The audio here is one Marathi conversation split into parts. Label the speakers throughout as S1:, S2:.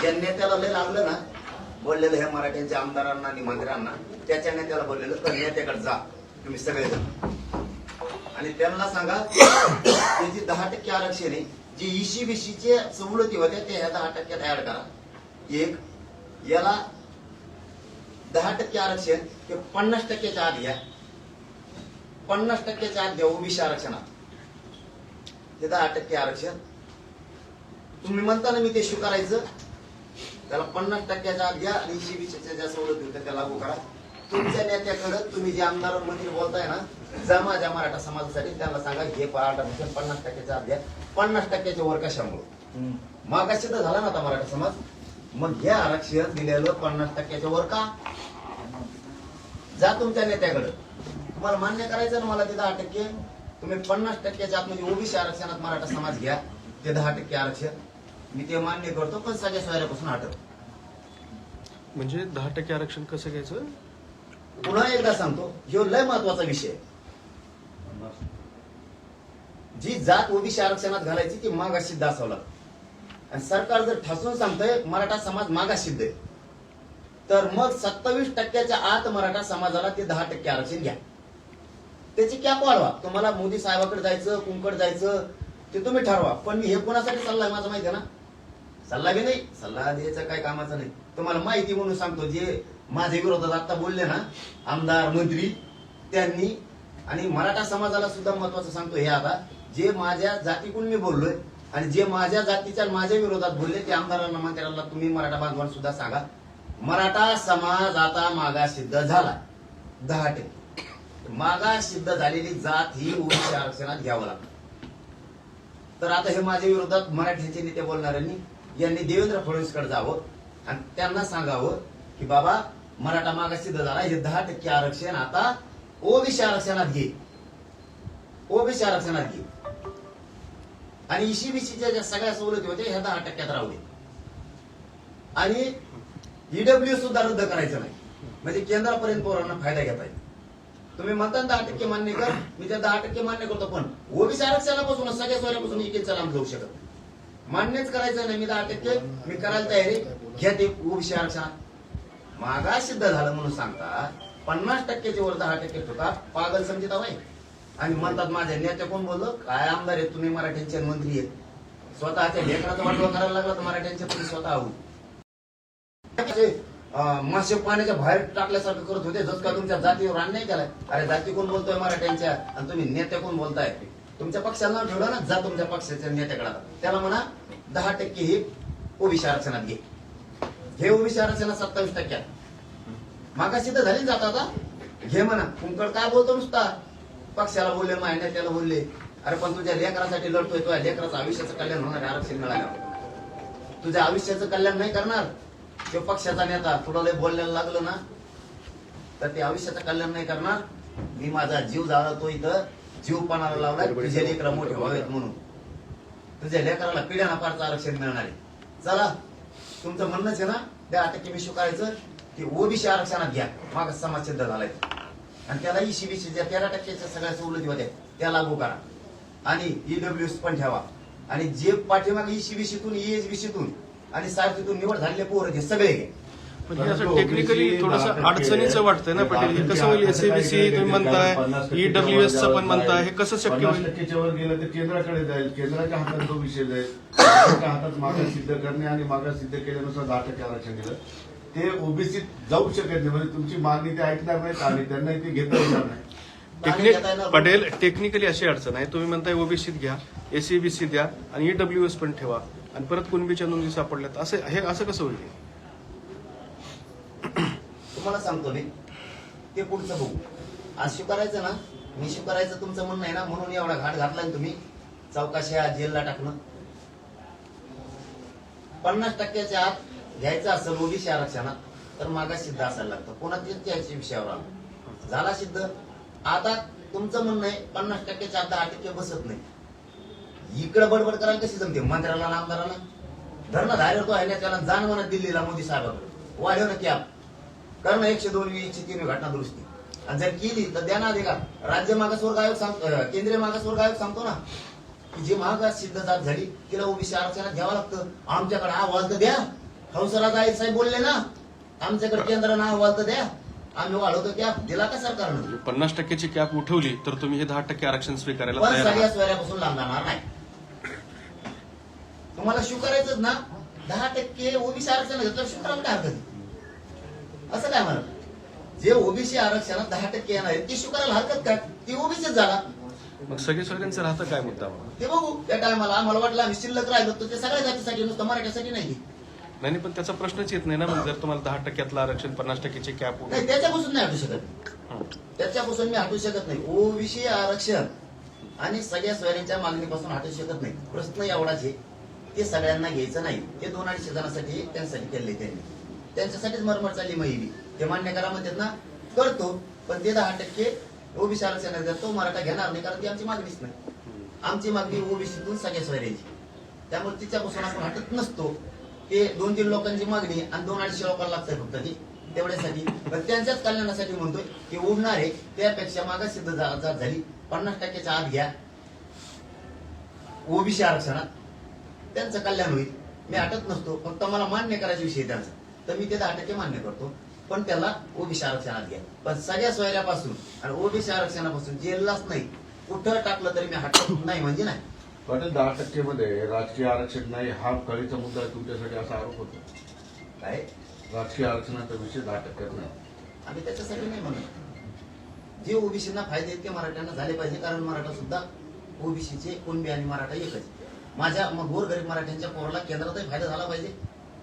S1: ज्या नेत्याला लय लागलं ना, बोललेलं ह्या मराठ्यांच्या आमदारांना आणि मंत्र्यांना, त्याच्या नेत्याला बोललेलं तर नेत्याकडे जा तुम्ही सगळेजण आणि त्यांना सांगा ते जी 10% आरक्षण आहे, जी ईशीबीसीचे सवलती होत्या ते ह्या 10% ऍड करा. एक याला 10% आरक्षण ते 50%च्या आत घ्या. 50%च्या आत द्या ओबीसी आरक्षणात. ते 10% आरक्षण तुम्ही म्हणता ना मी ते स्वीकारायचं, त्याला 50%च्या आत घ्या आणि ईशीबीसीच्या ज्या सवलती होत्या त्या लागू करा. तुमच्या नेत्याकडे तुम्ही जे आमदार मंत्री बोलताय ना, जा माझ्या मराठा समाजासाठी, त्यांना सांगा हे आरक्षण 50%च्या आत द्या. 50%च्या वर कशामुळे मागाशी तर झाला ना आता मराठा समाज, मग हे आरक्षण दिलेलं 50%च्या वर का? जा तुमच्या नेत्याकडे, तुम्हाला मान्य करायचं ना मला ते 10%, तुम्ही 50%च्या आत म्हणजे ओबीसी आरक्षणात मराठा समाज घ्या ते 10% आरक्षण, मी ते मान्य करतो, पण सगळ्या सोयऱ्यापासून हटव.
S2: म्हणजे 10% आरक्षण कसं घ्यायचं?
S1: पुन्हा एकदा सांगतो, ह्यो लय महत्वाचा विषय. जी जात ओबीसी आरक्षणात घालायची ती मागासिद्ध असावं, आणि सरकार जर ठासून सांगतंय मराठा समाज मागासिद्ध आहे, तर मग 27%च्या आत मराठा समाजाला ते 10% आरक्षण घ्या. त्याची कॅप वाढवा. तुम्हाला मोदी साहेबाकडे जायचं, कुंकड जायचं ते तुम्ही ठरवा, पण मी हे कोणासाठी सल्ला आहे माझा माहिती आहे ना, सल्ला बी नाही, सल्ला द्यायचा काय कामाचा नाही, तुम्हाला माहिती म्हणून सांगतो. जे माझ्या विरोधात आता बोलले ना आमदार मंत्री त्यांनी, आणि मराठा समाजाला सुद्धा महत्वाचं सांगतो हे, आता जे माझ्या जातीकडून मी बोललोय आणि जे माझ्या जातीच्या माझ्या विरोधात बोलले ते आमदारांना मंत्र्यांना तुम्ही मराठा बांधवांना सुद्धा सांगा, मराठा समाज आता मागासिद्ध झाला. 10% मागासिद्ध झालेली जात ही ओबीसी आरक्षणात घ्यावं लागतं. तर आता हे माझ्या विरोधात मराठ्यांचे नेते बोलणाऱ्यांनी यांनी देवेंद्र फडणवीसकडे जावं आणि त्यांना सांगावं की बाबा मराठा मागासिद्ध झाला, हे 10% आरक्षण आता ओबीसी आरक्षणात घे, ओबीसी आरक्षणात घे, आणि ईशीबीसीच्या ज्या सगळ्या सवलती होत्या ह्या 10% राहू दे, आणि ईडब्ल्यू सुद्धा रद्द करायचं नाही, म्हणजे केंद्रापर्यंत पोरांना फायदा घेता येईल. तुम्ही म्हणता 10% मान्य कर, मी त्या 10% मान्य करतो, पण ओबीसी आरक्षणापासून सगळ्या सोयऱ्यापासून एकेचा लांब जाऊ शकत नाही. मान्यच करायचं नाही, मी 10% मी करायला तयारी, घ्या ते ओबीसी आरक्षण. मागासिद्ध झालं म्हणून सांगता 50%च्या वर 10% ठोका, पागल समजिता बाई. आणि म्हणतात माझ्या नेते कोण बोललो, काय आमदार आहेत तुम्ही, मराठ्यांचे मंत्री आहेत, स्वतःच्या लेकराचा वाटवा करायला लागला तर मराठ्यांचे तुम्ही स्वतः आहोत. मासे पाण्याच्या बाहेर टाकल्यासारखं करत होते, जस का तुमच्या जातीवर अन्याय केलाय. अरे जाती कोण बोलतोय मराठ्यांच्या, आणि तुम्ही नेते कोण बोलताय? तुमच्या पक्षाला नाव ठेवलं ना, जा तुमच्या पक्षाच्या नेत्याकडे, त्याला म्हणा 10% हे ओबीसी आरक्षणात घे, हे ओबीसी आरक्षणात 27%. मागासिद्ध झाली जात आता घे म्हणा. कुंकड काय बोलतो नुसता, पक्षाला बोलले माझ्या नेत्याला बोलले, अरे पण तुझ्या लेकरासाठी लढतोय, तुझ्या लेकराचं आयुष्याचं कल्याण होणार, आरक्षण मिळालं, तुझ्या आयुष्याचं कल्याण नाही करणार तो पक्षाचा नेता. तुला लय बोलायला लागलं ना तर ते आयुष्याचं कल्याण नाही करणार. मी माझा जीव जाळतो इथं, जीवपणाला लावलाय तुझे लेकरा मोठे व्हावेत म्हणून, तुझ्या लेकराला पिढ्याना पारचं आरक्षण मिळणार आहे. चला तुमचं म्हणणंच आहे ना 10% मी स्वीकारायचं, की ओबीसी आरक्षणात घ्या, मागास समाज सिद्ध झालाय, आणि त्याला ईशीबीसी ज्या 13%च्या सगळ्या सवलती होत्या त्या लागू करा, आणि ईडब्ल्यूएस पण ठेवा, आणि जे पाठीमागे ईशीबीसीतून ईएसबीसीतून आणि सारथीतून निवड झालेले पोर हे सगळे घे.
S2: पण हे असं टेक्निकली थोडंसं अडचणीचं वाटतंय ना पाटील, हे कसं होईल? एसएबीसी तुम्ही म्हणताय, ईडब्ल्यूएसचं पण म्हणताय, हे कसं शक्य होईल?
S3: 50%च्या वर गेलं तर केंद्राकडे जाईल, केंद्राच्या हातात तो विषय जाईल, केंद्राच्या हातात मागास सिद्ध करणे, आणि मागास सिद्ध केल्यानुसार 10% आरक्षण दिलं ते ओबीसीत जाऊ शकत नाही. म्हणजे तुमची मागणी ते ऐकणार नाहीत आणि त्यांना ते घेता येणार नाही.
S2: पटेल टेक्निकली अशी अडचण आहे, तुम्ही म्हणताय ओबीसीत घ्या, एसईबीसी द्या, आणि ईडब्ल्यूएस पण ठेवा, आणि परत कुणबीच्या नोंदी सापडल्यात, असं कसं होईल?
S1: तुम्हाला सांगतो मी, ते पुढचं बघू. आज स्वीकारायचं ना, मी स्वीकारायचं तुमचं म्हणणं आहे ना, म्हणून एवढा घाट घातलाय तुम्ही, चौकाशा जेलला टाकणं. 50%च्या आत घ्यायचं असेल ओबीसी आरक्षणात तर मागास सिद्ध असायला लागतं. पुन्हा त्याच्या विषयावर आलो, झाला सिद्ध. आता तुमचं म्हणणं आहे 50%च्या आत 10% बसत नाही, इकडे बडबड करायला कशी जमते? मंत्र्याला आमदाराला धरणं धार्य तो आहे ना, त्याला जाण म्हणत दिल्लीला मोदी साहेबांकडे, वाढव ना कॅप कर ना 102, 103 घटना दुरुस्ती, आणि जर केली तर द्या ना अधिकार. राज्य मागासवर्ग आयोग सांगतो, केंद्रीय मागासवर्ग आयोग सांगतो ना की जी मागास सिद्ध जात झाली तिला ओबीसी आरक्षणात घ्यावं लागतं. आमच्याकडे अहवाल तर द्या. हंसराज आहिर साहेब बोलले ना, आमच्याकडे केंद्रानं अहवाल तर द्या, आम्ही वाढवतो कॅप. दिला का सरकारनं?
S2: 50%ची कॅप उठवली तर तुम्ही हे 10% आरक्षण स्वीकारायला
S1: पण
S2: तयार
S1: सगळ्या
S2: आहात.
S1: सोयऱ्यापासून लांब जाणार नाही. तुम्हाला स्वीकारायचंच ना, 10% ओबीसी आरक्षण घेतलं स्वीकारायला काय हरकत आहे? असं काय म्हणा, जे ओबीसी आरक्षणात 10% येणार आहे ती स्वीकारायला हरकत काय? ती ओबीसीच झाला.
S2: मग सगळे सोयऱ्यांचं राहतं काय मुद्दा?
S1: ते बघू त्या टायमाला. आम्हाला वाटलं आम्ही शिल्लक राहिलो तर ते सगळ्या जातीसाठी, नुसतं मराठ्यासाठी नाही.
S2: नाही पण त्याचा प्रश्नच येत नाही ना. मग जर तुम्हाला 10%तलं आरक्षण 50%ची कॅप
S1: नाही, त्याच्यापासून नाही हटू शकत. त्याच्यापासून मी हटू शकत नाही. ओबीसी आरक्षण आणि सगळ्या सोयऱ्यांच्या मागणीपासून हटू शकत नाही. प्रश्न एवढाच आहे, ते सगळ्यांना घ्यायचं नाही. ते 2-250 जणांसाठी त्यांच्यासाठी केले त्यांनी, त्यांच्यासाठीच मरमर चालली महिली. ते मान्य करा म्हणतात ना, करतो. पण ते 10% ओबीसी आरक्षण तो मराठा घेणार नाही, कारण ती आमची मागणीच नाही. आमची मागणी ओबीसीतून सगळ्या सोयऱ्यांची, त्यामुळे तिच्यापासून आपण हटत नसतो. ते 2-3 लोकांची मागणी आणि 2-250 लोकांना लागतंय फक्त ती तेवढ्यासाठी. पण त्यांच्याच कल्याणासाठी म्हणतोय की उडणार आहे त्यापेक्षा मागास सिद्ध जात झाली 50%च्या आत घ्या ओबीसी आरक्षणात, त्यांचं कल्याण होईल. मी हटत नसतो, फक्त मला मान्य करायचा विषय त्यांचा, तर मी ते 10% मान्य करतो. पण त्याला ओबीसी आरक्षणात घ्या. पण सगळ्या सोयऱ्यापासून आणि ओबीसी आरक्षणापासून जेललाच नाही, कुठं टाकलं तरी मी हटत नाही म्हणजे नाही.
S3: पाटील 10% मध्ये राजकीय आरक्षण नाही हा कळीचा मुद्दा आहे तुमच्यासाठी, असा आरोप होतो.
S1: काय
S3: राजकीय आरक्षणाचा विषय 10% नाही.
S1: आम्ही त्याच्यासाठी नाही म्हणत. जे ओबीसींना फायदे आहेत ते मराठ्यांना झाले पाहिजे, कारण मराठा सुद्धा ओबीसीचे कुणबी आणि मराठा एकच. माझ्या गोरगरीब मराठ्यांच्या पोराला केंद्रातही फायदा झाला पाहिजे,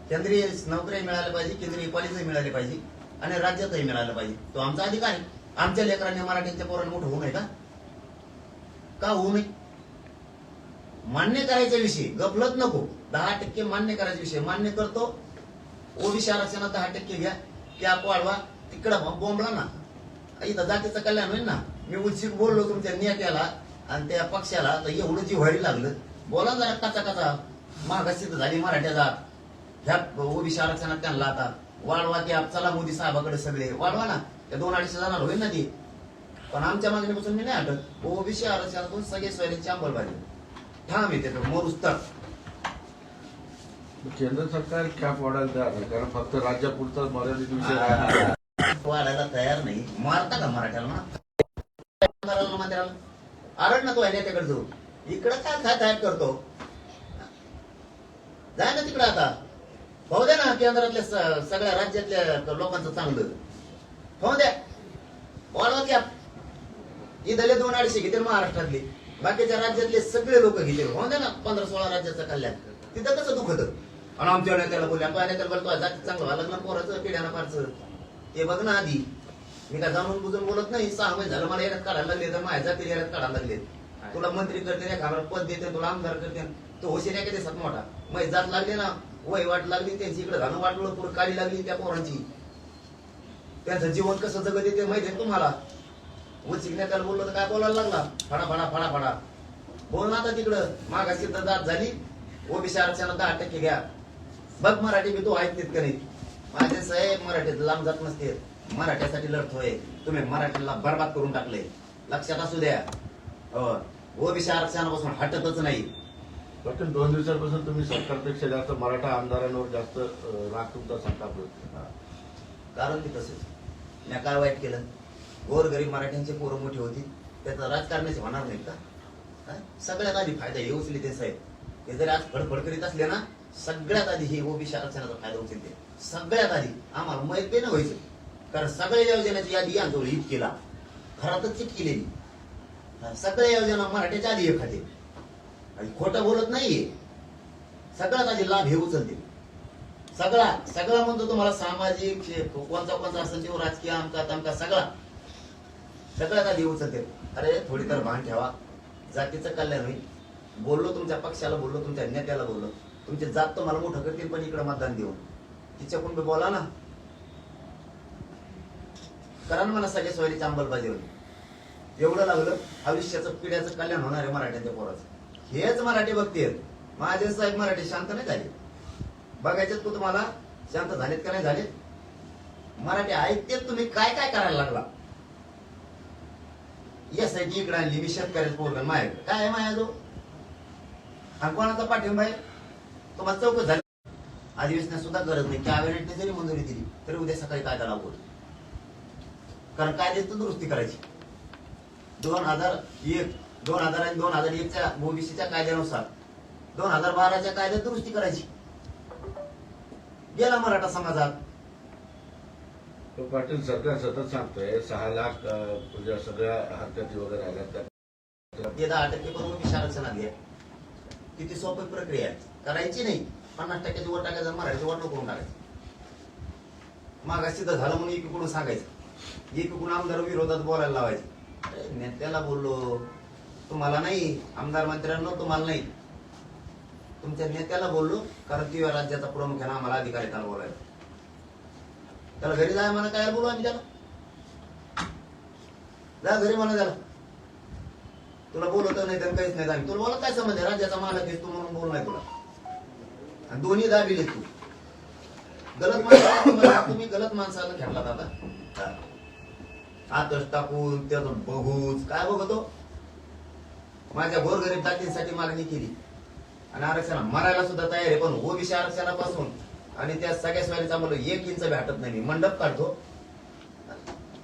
S1: केंद्रीय नोकऱ्या मिळाल्या पाहिजे, केंद्रीय कॉलेजही मिळाले पाहिजे आणि राज्यातही मिळालं पाहिजे. तो आमचा अधिकार आहे. आमच्या लेकरांनी मराठ्यांच्या पोरांना मोठं होऊ नये का होऊ नये? मान्य करायचा विषय, गफलत नको. 10% मान्य करायचा विषय मान्य करतो. ओबीसी आरक्षणात 10% घ्या, कॅप वाढवा, तिकडं बोंबला ना, इथं जातीचं कल्याण होईल ना. मी उचित बोललो तुमच्या नेत्याला आणि त्या पक्षाला, तर एवढं जी व्हायला लागलं. बोला जरा कचा कचा, मागासिद्ध झाली मराठ्याचा, ह्या ओबीसी आरक्षणात त्यांना आता वाढवा कॅप, चला मोदी साहेबाकडे सगळे वाढवा ना. त्या 2-250 जणांना होईल ना ती. पण आमच्या मागणीपासून मी नाही हटत. ओबीसी आरक्षणातून सगळे सोयऱ्यांची अंमलबजावणी ठाम येते मोरुस्तर.
S3: केंद्र सरकार कॅप वाढायला तयार नाही, कारण फक्त राज्यापुरता मर्यादित विषय राहणार.
S1: वाढायला तयार नाही. मारता का मराठ्याला ना? आरड ना तो आहे नेत्याकडे जाऊ. इकडं काय तयार करतो? जाय ना तिकडं आता. पाहू द्या ना केंद्रातल्या सगळ्या राज्यातल्या लोकांचं चांगलं. पाहू द्या, वाढवा कॅप. इथले 2-250 घेतील महाराष्ट्रातले, बाकीच्या राज्यातले सगळे लोक घेतील. पाहू द्या ना 15-16 राज्याचं कल्याण. तिथं कसं दुखत. आणि आमच्या नेत्याला बोलल्या, तो नेत्याला बोलतो जाती चांगलं व्हायला लागलं पोराचं पिढ्यानं फारचं. ते बघ ना आधी. मी काय जाणून बुजून बोलत नाही. 6 महिने झालं मला येण्यात काढायला लागले, तर माझ्या जाती येण्यात काढायला लागले. तुला मंत्री करते, एखादा पद देते, तुला आमदार करते. तो होशील एका दिवसात मोठा. मग जात लागली ना, वय वाट लागली त्यांची, इकडे घालून वाटलं पुढे काळी लागली त्या पोरांची. त्यांचं जीवन कसं जगत येते माहिती आहे तुम्हाला. उचित नेत्याला बोललो तर काय बोलायला लागला, फडा फडा फडा फडा. बोल ना आता तिकडं. मागास सिद्ध जात झाली, ओबीसी आरक्षणात 10% घ्या. बघ मराठी मी तो ऐकतेत का नाही. माझे साहेब मराठीत लांब जात नसते. मराठ्यासाठी लढतोय. तुम्ही मराठीला बरबाद करून टाकले, लक्षात असू द्या. ओबीसी आरक्षणापासून हटतच नाही.
S3: फक्त 2 दिवसांपासून तुम्ही सरकारपेक्षा जास्त मराठा आमदारांवर जास्त राग तुमचा संताप.
S1: कारण ते तसंच. मी काय वाईट केलं? गोरगरीब मराठ्यांचे पोरं मोठी होती, त्याचा राजकारणाचे होणार नाही का? सगळ्यात आधी फायदा हे उचली ते साहेब. ते जरी आज फडफड करीत असले ना, सगळ्यात आधी हे ओबीसी आरक्षणाचा फायदा उचलते. सगळ्यात आधी आम्हाला माहित नाही व्हायचं, कारण सगळ्या योजनेची यादी यांच्यावर हित केला, घरातच चिट केलेली. सगळ्या योजना मराठ्याच्या आधी एखादी. खोटं बोलत नाहीये. सगळ्यात आधी लाभ हे उचलते. सगळा म्हणतो तुम्हाला, सामाजिक कोणता असेल तो, राजकीय आमका तमका सगळ्यात आधी उचलते. अरे थोडी तर भान ठेवा, जातीचं कल्याण होईल. बोललो तुमच्या पक्षाला, बोललो तुमच्या नेत्याला, बोललो तुमचे जात तुम्हाला मोठं करतील, पण इकडे मतदान देऊन तिच्याकडून बोला ना. कारण मला सगळ्या सोयरीची अंमलबजावणी एवढं लागलं. आयुष्याचं पिढ्याचं कल्याण होणार आहे मराठ्यांच्या पोराचं. हेच मराठी बघतेत. माझे साहेब मराठी शांत नाही झाले. बघायचे तू तुम्हाला शांत झालेत का नाही झालेत. मराठी ऐकतेत. तुम्ही काय काय करायला लागला. यासाठी इकडे आणली मी शेतकऱ्याचं पोरगण. माझ्याकडे काय आहे माझ्या जो आणि कोणाचा पाठिंबा आहे तुम्हाला चौकट झाली. अधिवेशनात सुद्धा गरज नाही. कॅबिनेटने जरी मंजुरी दिली तरी उद्या सकाळी कायदा लागू होईल. कारण कायद्याची दुरुस्ती करायची. 2001, 2000 आणि 2001च्या ओबीसीच्या कायद्यानुसार 2012च्या कायद्यात दुरुस्ती करायची. गेला मराठा समाजात.
S3: तो पाटील सरकार सतत सांगतोय 6 लाख तुझ्या सगळ्या हरकती वगैरे आल्या त्या
S1: ते 10% करून ओबीसी आरक्षणात घ्या. किती सोपी प्रक्रिया आहे. करायची नाही. 50% वर टाकायचं, मराठी वर करून टाकायचं. मागास झालं म्हणून एकीकडून सांगायचं, एकीकडून आमदार विरोधात बोलायला लावायचं. अरे नेत्याला बोललो, तुम्हाला नाही. आमदार मंत्र्यांना तुम्हाला नाही, तुमच्या नेत्याला बोललो. कारण ती राज्याचा प्रमुख आहे ना, आम्हाला अधिकारी त्याला बोलायला. त्याला घरी जाय म्हणा, काय बोलू आम्ही त्याला. जा घरी म्हणा त्याला, तुला बोलवतो नाही तर काहीच नाही. आम्ही तुला बोलत काय समज आहे, राज्याचा मालक आहेस तू म्हणून बोल नाही तुला. आणि दोन्ही दाबिले तू. गलत माणसाला तुम्ही गलत माणसाला घेतला आता. आतच टाकून त्याचं बघूच काय बघतो. माझ्या गोरगरीब जातींसाठी मागणी केली आणि आरक्षण मरायला सुद्धा तयार आहे. पण ओबीसी आरक्षणापासून आणि त्या सगळ्या स्वारीचा मला 1 इंच भेटत नाही. मी मंडप काढतो.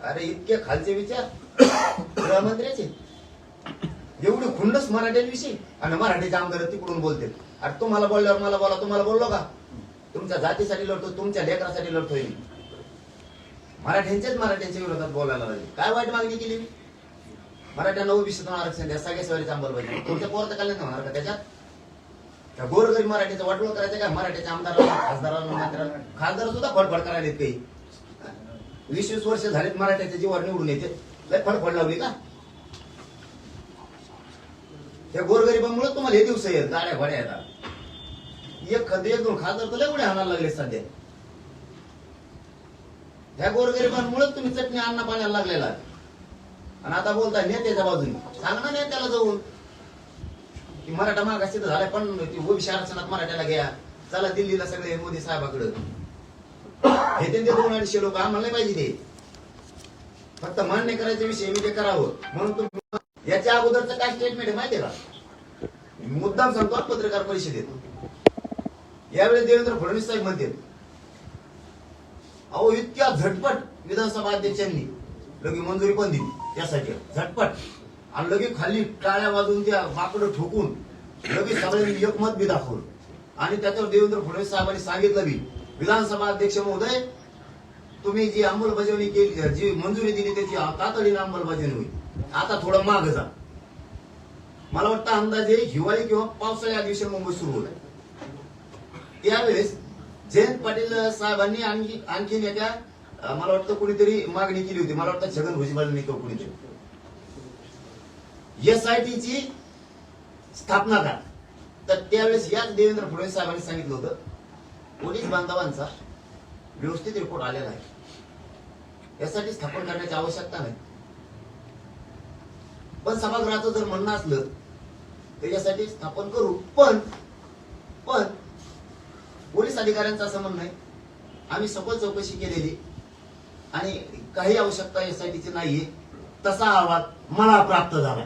S1: अरे इतके खालचे विचार गृहमंत्र्याचे. एवढी खुंडच मराठ्यांविषयी आणि मराठीचे आमदार तिकडून बोलते. अरे तुम्हाला बोलल्यावर मला बोला. तुम्हाला बोललो का? तुमच्या जातीसाठी लढतो, तुमच्या लेकरासाठी लढतोय. मराठ्यांच्या विरोधात बोलायला लागले. काय वाईट मागणी केली मी? मराठ्यांना ओबीसीतून आरक्षण द्या, सगळ्या स्वारीचा अंमलबजावणी. तुमच्या पोराचं कल्याण होणार का त्याच्यात? त्या गोरगरीब मराठीचं वाटोळ करायचं का? मराठीच्या आमदाराला, खासदाराला, मंत्र्याला, खासदार सुद्धा फडफड करायला काही 20-20 वर्ष झालेत मराठ्याच्या जीवावर निवडून येते. लय फडफड लावली का? त्या गोरगरिबांमुळे तुम्हाला हे दिवस येत गाड्या भाड्या येतात. एक 1-2 खासदार तर लय उड्या हाणायला लागले सध्या. ह्या गोरगरिबांमुळे तुम्ही चटणी अन्न पाण्याला लागलेला आहे. आणि आता बोलताय नेत्याच्या बाजूने. सांग ना नेत्याला जाऊन की मराठा मागास झालाय, पण ओबीसी आरक्षणात मराठ्याला घ्या. चला दिल्लीला सगळे मोदी साहेबाकडे हे ते 2-250 लोक आम्हाला नाही पाहिजे. ते फक्त मान्य करायचा विषय मी ते करावं म्हणून तुम्ही. याच्या अगोदरचं काय स्टेटमेंट आहे माहितीये का? मुद्दाम सांगतो पत्रकार परिषदेत. यावेळी देवेंद्र फडणवीस साहेब म्हणते, अहो इतक्या झटपट विधानसभा अध्यक्षांनी लगे मंजुरी पण दिली त्यासाठी. झटपट. आणि लगे खाली टाळ्या वाजून त्या बाकडं ठोकून लगेच सगळ्यांनी एकमत बी दाखवलं. आणि त्याच्यावर देवेंद्र फडणवीस साहेबांनी सांगितलं बी, विधानसभा अध्यक्ष महोदय तुम्ही जी अंमलबजावणी केली, जी मंजुरी दिली त्याची तातडीने अंमलबजावणी होईल. आता थोडं माग जा. मला वाटतं अंदाजे हिवाळी किंवा पावसाळी अधिवेशन मुंबईत सुरू होत. त्यावेळेस जयंत पाटील साहेबांनी आणखीन एका मला वाटतं कुणीतरी मागणी केली होती. मला वाटतं छगन भुजबळांनी तो कुणीतरी SITची स्थापना करा. तर त्यावेळेस याच देवेंद्र फडणवीस साहेबांनी सांगितलं होतं, पोलीस बांधवांचा व्यवस्थित रिपोर्ट आलेला आहे, SIT स्थापन करण्याची आवश्यकता नाही. पण सभागृहाचं जर म्हणणं असलं तर SIT स्थापन करू. पण पोलीस अधिकाऱ्यांचं असं म्हणणं आहे, आम्ही सखोल चौकशी केलेली आणि काही आवश्यकता SITची नाहीये, तसा अहवाल मला प्राप्त झाला.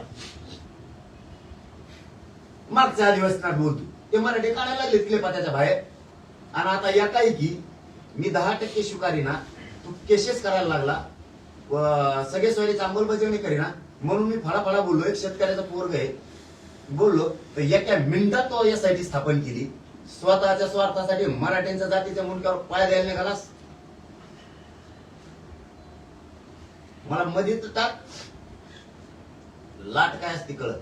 S1: मागच्या अधिवेशनात बोलतो ते मराठी काढायला लागले क्लेपात्याच्या बाहेर. आणि आता एकाएकी मी 10% स्वीकारीना, तू केसेस करायला लागला, सगळे सोयरीची अंमलबजावणी करीना म्हणून मी फळाफळा बोललो. एक शेतकऱ्याचा पोरग आहे बोललो तर एका मिनिटात तो SIT स्थापन केली. स्वतःच्या स्वार्थासाठी मराठ्यांच्या जातीच्या मुंडक्यावर पाय द्यायला निघालास. मला मधीच टाक लाट काय असते कळत.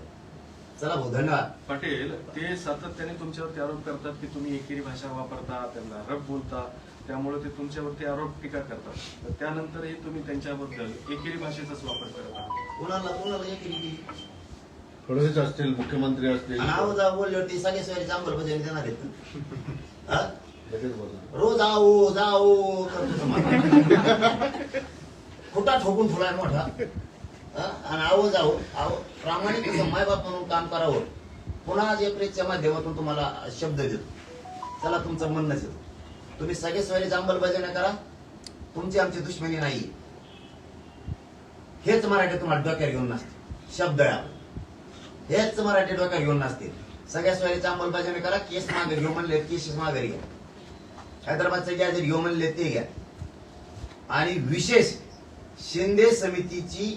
S1: चला भाऊ धन्यवाद.
S2: पाटील ते सातत्याने तुमच्यावरती आरोप करतात की तुम्ही एकेरी भाषा वापरता, त्यांना रब बोलता, त्यामुळे ते तुमच्यावरती आरोप टीका करतात. तर त्यानंतरही तुम्ही त्यांच्याबद्दल एकेरी भाषेचाच वापर करत आहात.
S1: कोणाला एक
S3: फडणवीस असतील, मुख्यमंत्री असतील,
S1: नाव जा बोलल्यावरती सगळे सोयरीची अंमलबजावणी देणार आहेत. हा?
S3: लगेच बोलणार.
S1: रोज आओ जाओ खोटा ठोकून ठेवलाय मोठा. आणि आहो जाओ आहो प्रामाणिक मायबाप म्हणून काम करावं. पुन्हा आज प्रेसच्या माध्यमातून तुम्हाला शब्द देतो. चला तुमचं म्हणणं नसेल, तुम्ही सगळे सोयरीची अंमलबजावणी करा. तुमची आमची दुश्मनी नाही. हेच मराठी तुम्हाला डोक्यावर घेऊन नसते. शब्द हेच मराठी डोक्यावर घेऊन नसते. सगळ्या सोयीची अंमलबजावणी करा. केस मागे घेऊ म्हणले केस माघारी घ्या. हैदराबादचं गॅजेट घेऊ म्हणले ते घ्या. आणि विशेष शिंदे समितीची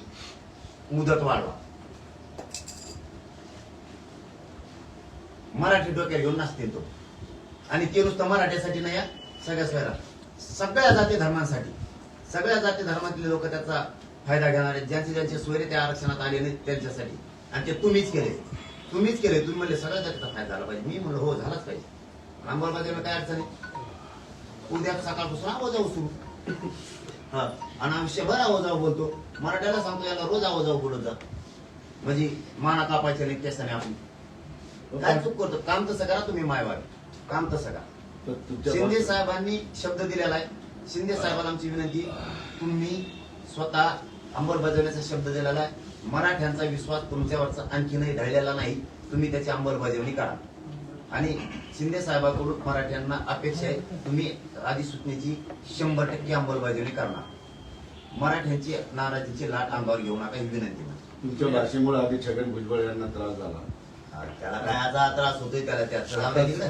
S1: मुदत वाढवा. मराठी डोक्यात घेऊन नसतील तो. आणि ते नुसतं मराठ्यासाठी नाही, सगळ्या स्वयरा सगळ्या जाती धर्मांसाठी, सगळ्या जाती धर्मातले लोक त्याचा फायदा घेणार आहेत. ज्यांचे ज्यांचे सोयरे त्या आरक्षणात आले नाहीत त्यांच्यासाठी. आणि ते तुम्हीच केले. तुम्ही म्हणले सगळ्या जातीचा फायदा झाला पाहिजे. मी म्हणलं हो झालाच पाहिजे. अंमलबजावणीला काय अडचण आहे. उद्या सकाळपासून आवाजाऊ सुरू. हा आणि आयुष्यभर आवाजाऊ बोलतो. मराठ्याला सांगतो याला रोज आवाजाऊ बोलत जा, म्हणजे माना कापायचे नाही केसाने. आपण काय चूक करतो. काम तसं करा तुम्ही मायवाड, काम तसं करा.
S3: तर तुमच्या
S1: शिंदे साहेबांनी शब्द दिलेला आहे. शिंदे साहेबांना आमची विनंती, तुम्ही स्वतः अंमलबजावणीचा शब्द दिलेला आहे. मराठ्यांचा विश्वास तुमच्यावरचा आणखीनही ढळलेला नाही. तुम्ही त्याची अंमलबजावणी करा. आणि शिंदे साहेबांकडून मराठ्यांना अपेक्षा आहे तुम्ही अधिसूचनेची 100% अंमलबजावणी करणार. मराठ्यांची नाराजीची लाट अंगावर घेऊ नका ही विनंती.
S3: तुमच्या भाषेमुळे आधी छगन भुजबळ यांना त्रास झाला.
S1: त्याला काय आता त्रास होतोय त्याला त्यात.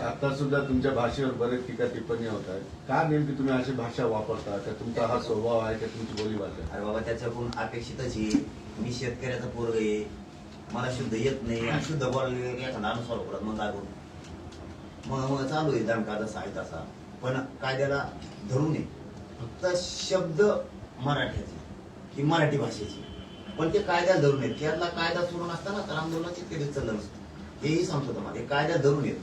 S3: आता सुद्धा तुमच्या भाषेवर बरेच टीका टिप्पणी होत आहेत. का नेमकी तुम्ही अशी भाषा वापरता? का तुमचा हा स्वभाव आहे का तुमची बोली भाषा?
S1: अरे बाबा त्याच्याकडून अपेक्षितच आहे. मी शेतकऱ्याचा पोरग आहे, मला शुद्ध येत नाही. अशुद्ध बोलले एखादा अनुसार करत मग काय करू. मग चालू आहे दणका जसा आहे तसा. पण कायद्याला धरू नये. फक्त शब्द मराठ्याचे की मराठी भाषेची, पण ते कायद्याला धरून येत. त्यातला कायदा सुरू नसताना तर आंदोलनाची ते चाललं नसतं. हेही सांगतो तुम्हाला, हे कायद्यात धरून येत.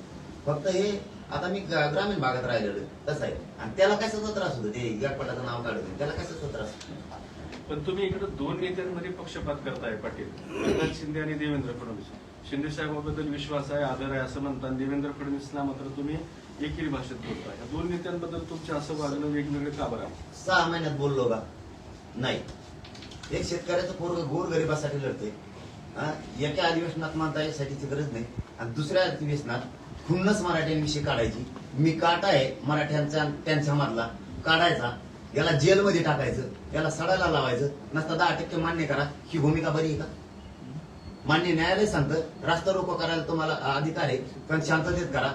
S1: फक्त हे आता मी ग्रामीण भागात राहिलेलो तसं आहे. आणि त्याला कशाचा त्रास होतो. ते गटपटाचं नाव काढत त्याला कशाचा त्रास.
S2: पण तुम्ही इकडे दोन नेत्यांमध्ये पक्षपात करताय पाटील, एकनाथ शिंदे आणि देवेंद्र फडणवीस. शिंदे साहेबांबद्दल विश्वास आहे, आदर आहे असं म्हणतात. देवेंद्र फडणवीसला मात्र तुम्ही एकेरी भाषेत बोलताय. या दोन नेत्यांबद्दल तुमचं असं वागणं वेगवेगळे का बरं आहे?
S1: 6 महिन्यात बोललो का नाही. एक शेतकऱ्याचं पोरग गोरगरिबासाठी लढतंय. एका अधिवेशनात मानता यासाठीची गरज नाही. आणि दुसऱ्या अधिवेशनात खुन्नस मराठ्यांविषयी काढायची. मी काटा आहे मराठ्यांचा त्यांच्या मधला काढायचा. याला जेलमध्ये टाकायचं, याला सडायला लावायचं. नसता 10% मान्य करा. ही भूमिका बरी आहे का? मान्य न्यायालय सांगतं रास्ता रोको करायला तुम्हाला अधिकार आहे, पण शांततेत करा.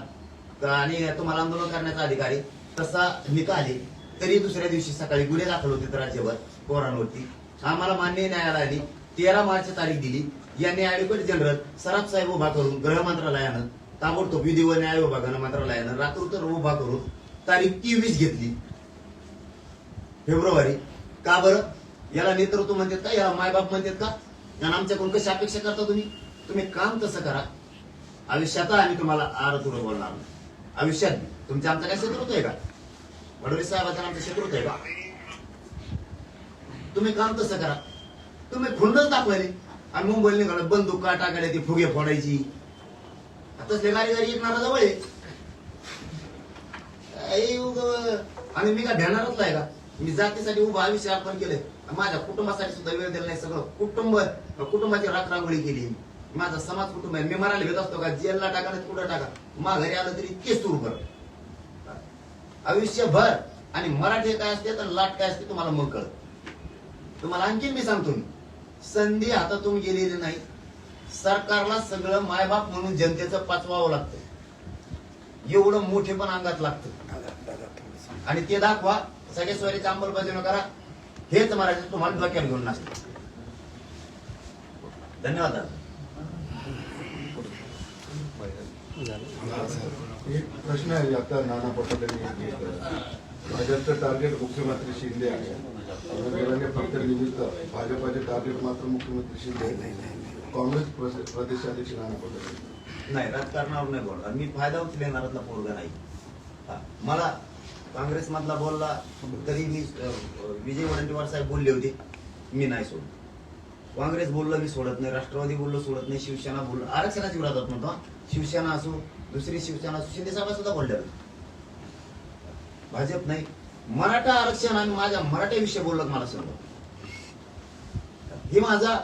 S1: आणि तुम्हाला आंदोलन करण्याचा अधिकार आहे. तसा निकाल आहे. तरी दुसऱ्या दिवशी सकाळी गुन्हे दाखल होते राज्यभर पोरांवरती. आम्हाला मान्य न्यायालयाने 13 मार्च तारीख दिली. यांनी ऍडव्होकेट जनरल सराफ साहेब उभा करून गृह मंत्रालयानं ताबडतोब विधी व न्याय विभागानं मंत्रालयानं रात्रोत्तर उभा करून तारीख 23 घेतली फेब्रुवारी. का बरं? याला नेतृत्व म्हणतात का? याला मायबाप म्हणतात का? आणि आमच्याकडून कशी अपेक्षा करता तुम्ही? तुम्ही काम तसं करा. आयुष्यात आम्ही तुम्हाला आरतुर बोलणार नाही. आयुष्यात तुमच्या आमचं काय शत्रुत्व आहे का? फडणवीस साहेबांचं आमचं शत्रुत्व आहे का? तुम्ही काम तसं करा. तुम्ही खुंडच दाखवायले आणि मुंबईला निघालं बंदूक का टाकायला ती फुगे फोडायची. आता गाडी येणारा जवळ आहे. आणि मी काय ध्यानातच आहे का? मी जातीसाठी उभं आयुष्य अर्पण केलंय. माझ्या कुटुंबासाठी सुद्धा वेळ दिला नाही. सगळं कुटुंबाची राखरांगोळी केली. माझा समाज कुटुंब आहे. मी मरायला घेत असतो का? जेलला टाका नाही कुठं टाका, घरी आलं तरी इतके सुरू कर आयुष्यभर. आणि मराठी काय असते तर लाट काय असते तुम्हाला मग कळत. तुम्हाला आणखीन मी सांगतो, मी संधी हातातून गेलेली नाही. सरकारला सगळं मायबाप म्हणून जनतेचं पाचवावं लागतं. एवढं मोठे पण अंगात लागतं. आणि ते दाखवा. सगळ्या सोयरीची अंमलबजावणी करा. हेच मराठी तुम्हाला डोक्यात घेऊन नसतं. धन्यवाद.
S3: एक प्रश्न आहे आता नाना पटोलेंनी भाजपचं टार्गेट मुख्यमंत्री शिंदे आहे. वेळाने फक्त निमित्त भाजपाचे टार्गेट मात्र मुख्यमंत्री शिंदे, काँग्रेस प्रदेशाध्यक्ष नाना पटोले.
S1: नाही, राजकारणावर नाही बोलणार मी. फायदा उचलणारातला पोरगा नाही. मला काँग्रेस मधला बोलला तरी मी विजय वडेट्टीवार साहेब बोलले होते, मी नाही सोडत. काँग्रेस बोललं मी सोडत नाही. राष्ट्रवादी बोललो सोडत नाही. शिवसेना बोललो आरक्षणाच्या विरोधात म्हणतो. शिवसेना असो, दुसरी शिवसेना असो, शिंदे साहेब सुद्धा बोलले. भाजप नाही. मराठा आरक्षण आणि माझ्या मराठ्याविषयी बोललं मला समजा. हे माझा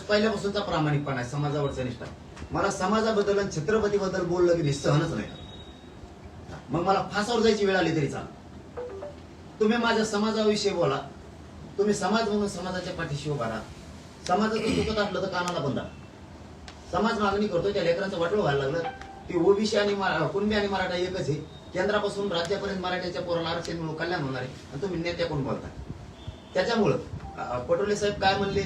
S1: पहिल्यापासूनचा प्रामाणिकपणा आहे, समाजावरचा निष्ठा. मला समाजाबद्दल आणि छत्रपतीबद्दल बोललं की सहनच नाही. मग मला फासावर जायची वेळ आली तरी चाल. तुम्ही माझ्या समाजाविषयी बोला. तुम्ही समाज म्हणून समाजाच्या पाठीशी उभा राहा. समाजाचं चुकत असलं तर कानाला बंदा. समाज मागणी करतोय, त्या लेकरांचं वाटोळ व्हायला लागलं. ते ओबीसी आणि कुणबी आणि मराठा एकच आहे. केंद्रापासून राज्यापर्यंत मराठ्याच्या पोराला आरक्षण मिळून कल्याण होणार आहे आणि तुम्ही नेत्या कोण बोलताय. त्याच्यामुळं पटोले साहेब काय म्हणले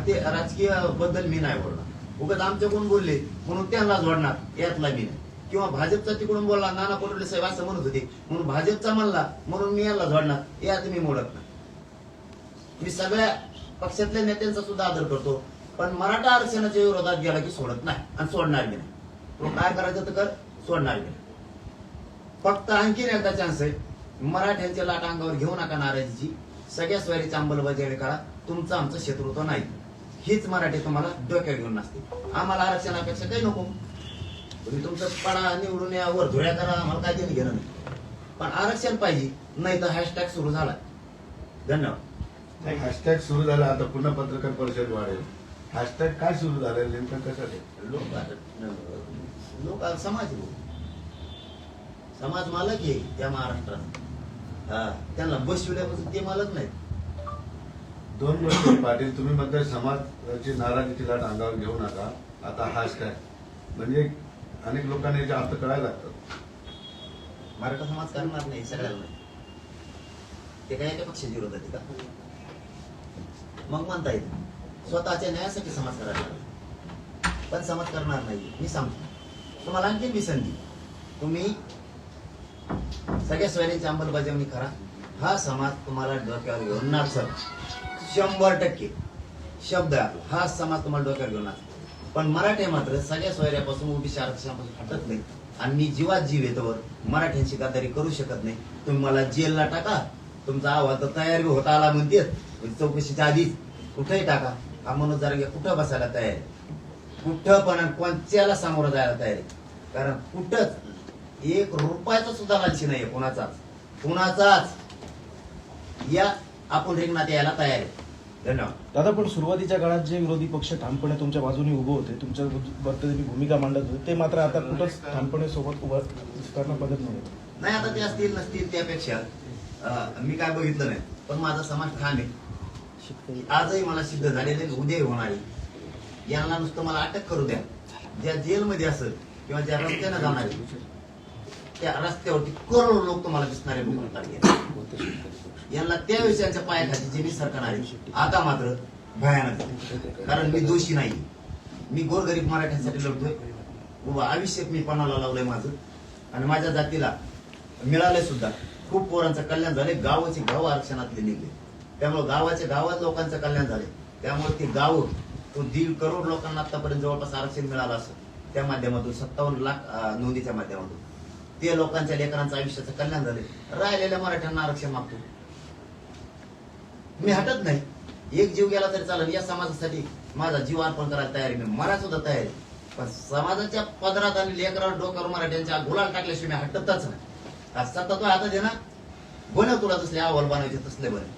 S1: ते राजकीय बद्दल मी नाही बोलणार, उगाच आमच्या कोण बोलले म्हणून त्यांना जोडणार यातला मी नाही. किंवा भाजपचा तिकडून बोलला नाना पटोले साहेब असं म्हणत होते म्हणून भाजपचा म्हणला म्हणून मी याला जोडणार यात मी मोडत नाही. मी सगळ्या पक्षातल्या नेत्यांचा सुद्धा आदर करतो, पण मराठा आरक्षणाच्या विरोधात गेला की सोडत नाही आणि सोडणार बी नाही. तो काय करायचं तर कर, सोडणार बी नाही. फक्त आणखीन एकदा चान्स आहे, मराठ्यांच्या लाट अंगावर घेऊ नका नाराजीची, सगळ्या स्वारीची अंमलबजावणी करा, तुमचं आमचं शत्रुत्व नाही. हीच मराठी तुम्हाला डोक्यात घेऊन नसते. आम्हाला आरक्षणापेक्षा काही नको, तुम्ही तुमचं पडा निवडून या वर धुळ्या करा, आम्हाला काय देणं घेणं नाही, पण आरक्षण पाहिजे, नाही तर हॅशटॅग सुरू झाला. धन्यवाद.
S3: हॅशटॅग सुरू झाला, आता पुन्हा पत्रकार परिषद वाढेल. हॅशटॅग काय सुरू झालं नेमकं कशासाठी?
S1: लोक समाज मालक आहे त्या महाराष्ट्रात. त्यांना बसविल्यापासून ते मालक नाहीत.
S3: 2 गोष्टी पाटील, तुम्ही म्हणताय समाजाची नाराजीची लाट अंगावर घेऊ नका, आता हॅशटॅग म्हणजे अनेक लोकांना याचे अर्थ कळायला लागतात.
S1: मराठा समाज करणार नाही, सगळ्याला नाही. ते काय एका पक्षाच्या विरोधात आहे का? मग म्हणता येईल स्वतःच्या न्यायासाठी समाज करायला लागला, पण समाज करणार नाही. मी सांगतो तुम्हाला आणखी मी संधी, तुम्ही सगळ्या सोयऱ्यांची अंमलबजावणी करा. हा समाज तुम्हाला डोक्यावर घेऊन नाचल, 100% शब्द आहे. हा समाज तुम्हाला डोक्यावर घेऊन नाचल, पण मराठे मात्र सगळ्या सोयऱ्यापासून ओबीसी आरक्षणापासून हटत नाही. आणि मी जीवात जीव येतोवर मराठ्यांची गद्दारी करू शकत नाही. तुम्ही मला जेलला टाका, तुमचा अहवाल तर तयार होता आला म्हणते, चौकशीच्या आधीच कुठेही टाका. हा मनोज जारंगे कुठं बसायला तयार आहे, कुठं पण कोणत्याला सामोरं जायला तयार आहे. कारण कुठंच 1 रुपयाचा सुद्धा लालची नाहीये कुणाचाच. या आपण रिंगणात यायला तयार आहे. धन्यवाद.
S4: दादा, पण सुरुवातीच्या काळात जे विरोधी पक्ष ठामपणे तुमच्या बाजूने उभे होते, तुमच्या बद्दल भूमिका मांडत होते, ते मात्र आता कुठंच ठामपणे सोबत उभं करणं पद्धत
S1: नाही. आता ते असतील नसतील त्यापेक्षा मी काय बघितलं नाही, पण माझा समाज ठाम आहे. आजही मला सिद्ध झालेले, उद्याही होणार आहे. यांना नुसतं मला अटक करू द्या. ज्या जेलमध्ये असेल किंवा ज्या रस्त्यानं जाणार त्या रस्त्यावरती करोडो लोक तुम्हाला दिसणारे यांना त्या विषयांच्या पायाखाली जे मी सरकार आहे. आता मात्र भयानक आहे, कारण मी दोषी नाही. मी गोरगरीब मराठ्यांसाठी लढतोय. आयुष्य मी पणाला लावलंय माझं, आणि माझ्या जातीला मिळालंय सुद्धा. खूप पोरांचं कल्याण झाले, गावाचे गाव आरक्षणातले निघले, त्यामुळे गावाच्या गावात लोकांचं कल्याण झाले. त्यामुळे ते गाव तो 1.5 करोड लोकांना आतापर्यंत जवळपास आरक्षण मिळालं असं त्या माध्यमातून 57 लाख नोंदीच्या माध्यमातून ते लोकांच्या लेकरांचं आयुष्याचं कल्याण झाले. राहिलेल्या मराठ्यांना आरक्षण मागतो. मी हटत नाही. एक जीव गेला तरी चालेल, या समाजासाठी माझा जीव अर्पण करायला तयारी मी, मला सुद्धा तयारी. पण समाजाच्या पदरात आणि लेकरावर डोक्यावर मराठ्यांच्या गुलाल टाकल्याशिवाय मी हटतच नाही. सत्ता तो हातात आहे ना, बनव तुला तसले अहवाल बनवायचे तसले बने,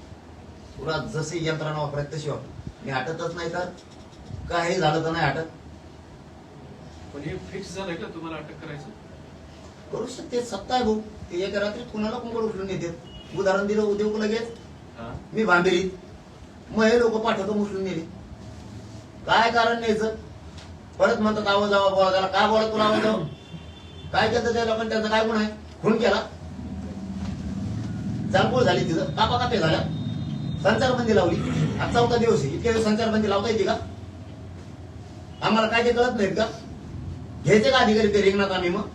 S1: तुला जशी यंत्रणा वापरायची तशी वापर. मी हटतच नाही, तर काही झालं तर नाही हटत.
S2: पण हे फिक्स झालंय का तुम्हाला अटक करायचं?
S1: करू शकते, सत्ता आहे भाऊ. ते एका रात्रीत कुणाला कुंकड उचलून येते. उदाहरण दिलं उद्योग लगेच मी भांबेरीत मग हे लोक पाठवतो उचलून नेले. काय कारण न्यायचं? परत म्हणतात आवाज जावा बोला, त्याला काय बोला तुला आवाज जावं? काय केलं त्या लोकांनी? त्यांचा काय गुन्हा आहे? खून केला, जाळपोळ झाली, तिथं कापा कापे झाल्या, संचारबंदी लावली. आज 4था दिवस आहे, इतक्या दिवस संचारबंदी लावता येते का? आम्हाला काय ते कळत नाहीत का? घ्यायचे का अधिकारी ते रिंगणात आम्ही मग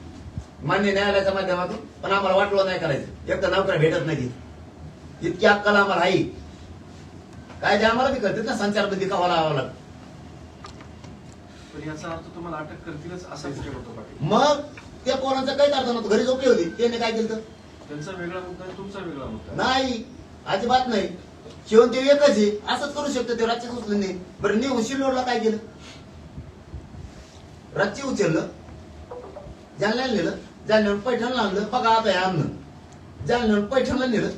S1: मान्य न्यायालयाच्या माध्यमातून? पण आम्हाला वाटलं नाही करायचं. एक तर नोकऱ्या भेटत नाही, इतकी अक्कल आम्हाला आहे. काय ते आम्हाला बी करतात ना, संचारबंदी का लावावं लागतं.
S2: पण याचा अर्थ तुम्हाला अटक करतीलच असा विषय होतो पाटील.
S1: मग त्या पोरांचा काही अर्थ नव्हतं, घरी झोपली होती. त्याने काय केलं?
S2: त्यांचा वेगळा मुद्दा आहे, तुमचा वेगळा मुद्दा आहे.
S1: नाही, अजिबात नाही. शिवण ते एकच आहे, असंच करू शकतो ते. राज्य उचलून नाही. बरं नेऊन शिल्लोडला काय केलं? राज्य उचललं, जालन्याला नेलं, जालन्यावरून पैठणला आणलं. बघा आता हे आणलं, जालन्यावरून पैठणला नेलं,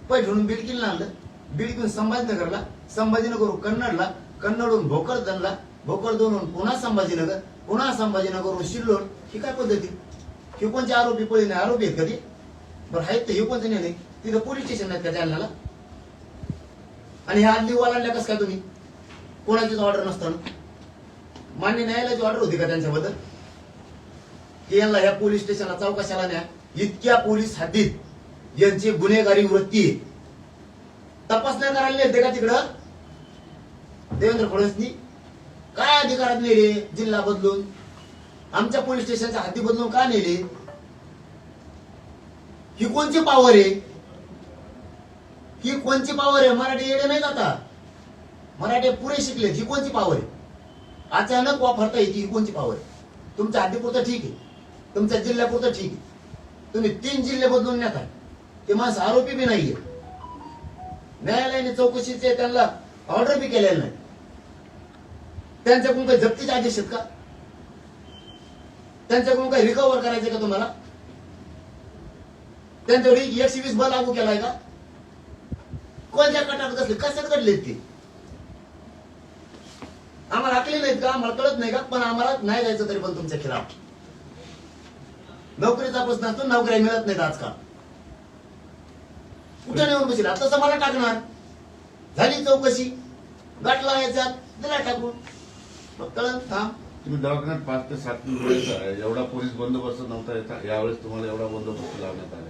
S1: पैठणून बिडकीला आणलं, बिडकीहून संभाजीनगरला, संभाजीनगरहून कन्नडला, कन्नडहून भोकरदनला, भोकरदनहून पुन्हा संभाजीनगर, पुन्हा संभाजीनगरहून शिल्लोड. ही काय पद्धती? हे कोणते आरोपी पळी नाही? आरोपी आहेत का ते? बरं आहेत तर हे कोणते नाही? तिथं पोलीस स्टेशन नाहीत का जालन्याला? आणि ह्या आदली ओलांडल्या कसं काय तुम्ही? कोणाचीच ऑर्डर नसताना? मान्य न्यायालयाची ऑर्डर होती का त्यांच्याबद्दल? की यांना ह्या पोलीस स्टेशनला चौकशाला न्या. इतक्या पोलीस हद्दीत यांची गुन्हेगारी वृत्ती आहे. तपास नाही करायला नेते का तिकडं देवेंद्र फडणवीसनी? काय अधिकारात नेले जिल्हा बदलून? आमच्या पोलीस स्टेशनच्या हद्दी बदलून का नेले? ही कोणची पावर आहे? ही कोणची पावर आहे? मराठी येडे नाही आता, मराठी पुरे शिकले. ही कोणची पावर आहे? अचानक वापरता येते ही कोणची पावर आहे? तुमच्या हद्दीपुरतं ठीक आहे, तुमच्या जिल्ह्यापुरतं ठीक आहे. तुम्ही 3 जिल्हे बदलून नेता. ते माणसं आरोपी बी नाहीये, न्यायालयाने चौकशीचे त्यांना ऑर्डर बी केलेलं नाही. त्यांच्याकडून काही जप्तीचे आदेश आहेत का? त्यांच्याकडून काही रिकव्हर करायचे का तुम्हाला? त्यांच्यावर 120 बल लागू केलाय का? कोणत्या कटात कसले कशात घडलेत ते? आम्हाला आकले नाहीत का? आम्हाला कळत नाही का? पण आम्हाला नाही जायचं तरी पण तुमच्या खिलाफ. नोकरीचा प्रश्न असतो, नोकऱ्या मिळत नाहीत आजकाल. कुठे नेऊन बसेल? तसं मला टाकणार. झाली चौकशी, गाठला याच्यात, दिला टाकून. मग कळत थांब.
S3: तुम्ही दवाखान्यात 5 ते 7 वेळेस एवढा पोलीस बंदोबस्त नव्हता येता, यावेळेस तुम्हाला एवढा बंदोबस्त लावण्यात आला.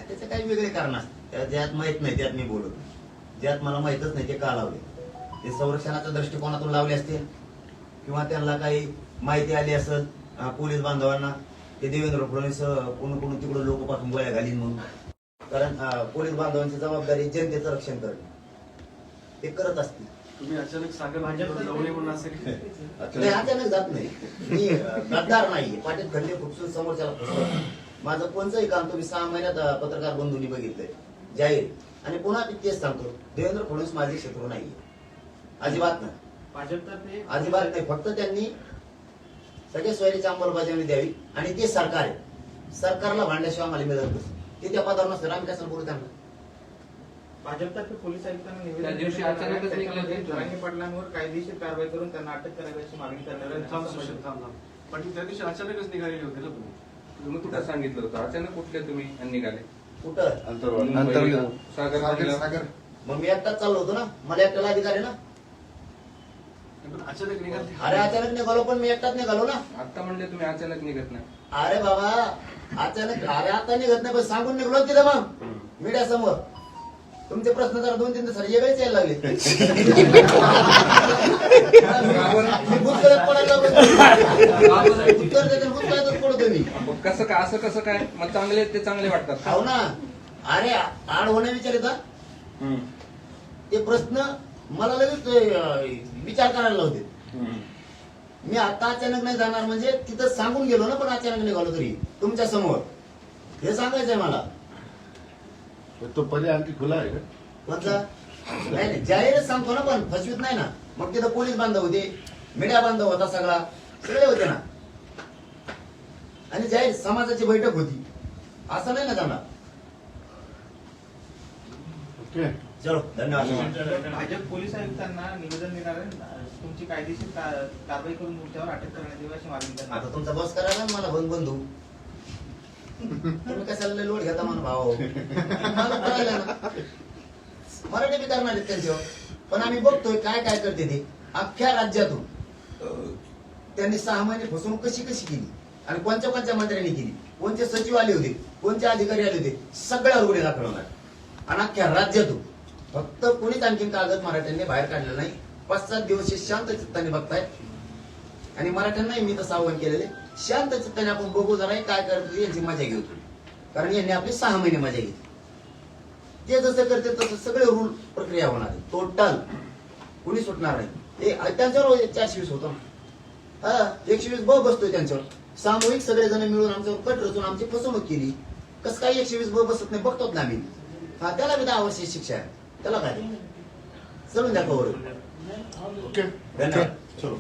S1: त्याचे काही वेगळे कारण असतात, ज्यात माहित नाही त्यात मी बोलत. ज्यात मला माहितच नाही ते का लावले. ते संरक्षणाच्या दृष्टिकोनातून लावले असतील किंवा त्यांना काही माहिती आली असेल पोलीस बांधवांना, ते देवेंद्र फडणवीस कोण तिकडे लोक पाठवून गोळ्या घालीन म्हणून. कारण पोलीस बांधवांची जबाबदारी जनतेचं रक्षण करणे, ते करत असतील.
S2: तुम्ही अचानक सागर जाऊन म्हणून असेल
S1: नाही, अचानक जात नाही. मी गद्दार नाहीये. पाटील खंडे खुपसून समोरच्याला फसवत. माझं कोणचंही काम तुम्ही 6 महिन्यात पत्रकार बंधूंनी बघितलंय जाहीर. आणि पुन्हा मी तेच सांगतो, देवेंद्र फडणवीस माझे शत्रू नाहीये, अजिबात नाही, अजिबात नाही. फक्त त्यांनी सगळे सोयरीची अंमलबजावणी द्यावी आणि ते सरकार आहे. सरकारला भांडल्याशिवाय आम्हाला मिळत नाही. ते त्या पदावर नसतं, आम्ही कशाला बोलू त्यांना?
S5: भाजपतर्फे पोलीस आयुक्तांना
S6: त्या दिवशी अचानकच निघाले होते.
S5: जरांगे पाटलांवर कायदेशीर कारवाई करून त्यांना अटक करावी अशी मागणी करण्यात
S2: पण त्या दिवशी अचानकच निघालेले होते ना तुम्ही.
S6: तुम्ही कुठं सांगितलं होतं? अचानक कुठले तुम्ही निघाले?
S1: कुठं?
S3: अंतर्वाद
S6: सागर
S1: मग मी एकटाच चाललो होतो ना, मला एकट्याला अधिकार आहे ना.
S2: पण अचानक निघाले.
S1: अरे अचानक निघालो, पण मी एकटाच निघालो ना.
S6: आता म्हणले तुम्ही अचानक निघत नाही.
S1: अरे बाबा अचानक, अरे आता निघत नाही पण सांगून निघलो तिथं मग मीडिया समोर. तुमचे प्रश्न जरा 2-3 दिवस वेगळेच यायला लागले. मी भूतकाळात पडायला लागलो. उत्तर देते भूतकाळातच पडतो मी.
S6: मग कसं काय, असं कसं काय? मग चांगले ते चांगले वाटतात का?
S1: हो ना. अरे आड होण्या विचारिता ते प्रश्न मला लगेच विचार करायला लावते. मी आता अचानक नाही जाणार म्हणजे तिथं सांगून गेलो ना, पण अचानक निघालो तरी तुमच्या समोर हे सांगायचंय मला.
S3: तो पर्याय आणखी खुला आहे का?
S1: कोणता? नाही जाहीरच सांगतो ना, पण फसवीत नाही ना. मग तिथं पोलीस बांधव होते, मीडिया बांधव होता, सगळे होते ना. आणि जाहीर समाजाची बैठक होती, असं नाही ना जाणार.
S3: ओके.
S1: चलो धन्यवाद.
S5: भाजप पोलीस आयुक्तांना निवेदन देणार आहे, तुमची कायदेशीर कारवाई करून तुमच्यावर अटक करण्यात यावी अशी मागणी करणार.
S1: आता तुमचा बस करायला ना मला बंधू. तुम्ही कशाला लोड घेता म्हणून भाऊ? मला कळायला ना. मराठी बी करणार आहेत त्यांच्यावर. पण आम्ही बघतोय काय काय करते ते. अख्ख्या राज्यातून त्यांनी 6 महिने फसवणूक कशी केली आणि कोणत्या मंत्र्यांनी केली, कोणते सचिव आले होते, कोणते अधिकारी आले होते, सगळ्यावर गुन्हे दाखल होणार. आणि अख्ख्या राज्यातून फक्त कोणीच आणखीन कागद मराठ्यांनी बाहेर काढलेला नाही. 5-7 दिवस शांत चित्ताने बघतायत. आणि मराठ्यांनाही मी तसं आव्हान केलेले, शांत चित्ताने आपण बघू जरा काय करतो यांची मजा घेऊ. कारण यांनी आपली 6 महिने मजा घेतली. ते जसं करते तसं सगळे रूल प्रक्रिया होणार आहे. टोटल कुणी सुटणार नाही. ते त्यांच्यावर 420 होतो. 120 ब बसतोय त्यांच्यावर. सामूहिक सगळेजण मिळून आमच्यावर कट रचून आमची फसवणूक केली. कसं काय 120 ब बसत नाही बघतोच ना आम्ही. त्याला बी 10 वर्षाची शिक्षा आहे. त्याला काय चलून द्या कवर.
S3: ओके.
S1: धन्यवाद.
S3: चलो.